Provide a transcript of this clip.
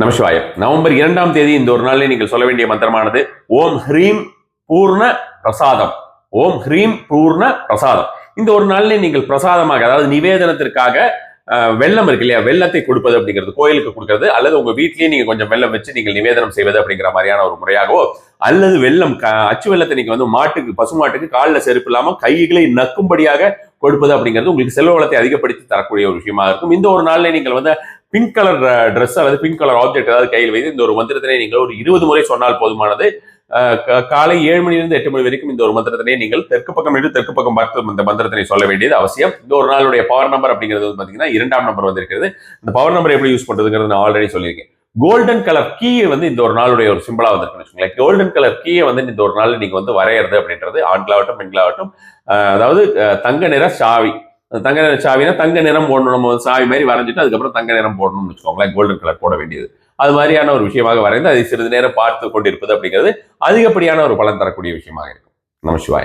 Namasivayam. November 2ஆம் தேதி இந்த ஒரு நாளில் நீங்கள் சொல்ல வேண்டிய மந்திரமானது ஓம் ஹ்ரீம் பூர்ண பிரசாதம். ஓம் ஹ்ரீம் பூர்ண பிரசாதம். இந்த ஒரு நாளில் நீங்கள் பிரசாதமாக, அதாவது நிவேதனத்திற்காக வெள்ளம் இருக்கு இல்லையா, வெள்ளத்தை கொடுப்பது அப்படிங்கிறது, கோயிலுக்கு கொடுக்கறது, அல்லது உங்க வீட்லயே நீங்க கொஞ்சம் வெள்ளம் வச்சு நீங்கள் நிவேதனம் செய்வது அப்படிங்கிற மாதிரியான ஒரு முறையாகவோ, அல்லது வெள்ளம் அச்சு வெள்ளத்தை நீங்க வந்து மாட்டுக்கு, பசுமாட்டுக்கு காலில் செருப்பு இல்லாம கைகளை நக்கும்படியாக கொடுப்பது அப்படிங்கிறது உங்களுக்கு செல்வ வளத்தை அதிகப்படுத்தி தரக்கூடிய ஒரு விஷயமா இருக்கும். இந்த ஒரு நாளில் நீங்கள் வந்து பிங்க் கலர் ட்ரெஸ் அல்லது பிங்க் கலர் ஆப்ஜெக்ட் ஏதாவது கையில் வைத்து இந்த ஒரு மந்திரத்தினை நீங்கள் ஒரு 20 முறை சொன்னால் போதுமானது. காலை 7 மணிலிருந்து 8 மணி வரைக்கும் இந்த ஒரு மந்திரத்தினை நீங்கள் தெற்கு பக்கம் இருந்து தெற்கு பக்கம் பார்த்து இந்த மந்திரத்தினை சொல்ல வேண்டியது அவசியம். இந்த ஒரு நாளுடைய பவர் நம்பர் அப்படிங்கிறது வந்து பாத்தீங்கன்னா 2ஆம் நம்பர் வந்திருக்கிறது. இந்த பவர் நம்பர் எப்படி யூஸ் பண்றதுங்கிறது நான் ஆல்ரெடி சொல்லியிருக்கேன். கோல்டன் கலர் கீயை வந்து இந்த ஒரு நாளுடைய ஒரு சிம்பிளா வந்திருக்குன்னு வச்சுக்கோங்களேன். கோல்டன் கலர் கீயை வந்து இந்த ஒரு நாள் நீங்க வந்து வரையறது அப்படின்றது ஆண்களாகட்டும் பெண்களாகட்டும், அதாவது தங்க நிற சாவி, தங்க நிற சாவினா தங்க நிறம் போடணும். நம்ம சாவி மாதிரி வரைஞ்சிட்டு அதுக்கப்புறம் தங்க நிறம் போடணும்னு வச்சுக்கோங்களேன். கோல்டன் கலர் போட வேண்டியது அது மாதிரியான ஒரு விஷயமாக வரைந்து அதை சிறிது நேரம் பார்த்து கொண்டிருப்பது அப்படிங்கிறது அதிகப்படியான ஒரு பலன் தரக்கூடிய விஷயமாக இருக்கும். நமசிவாயம்.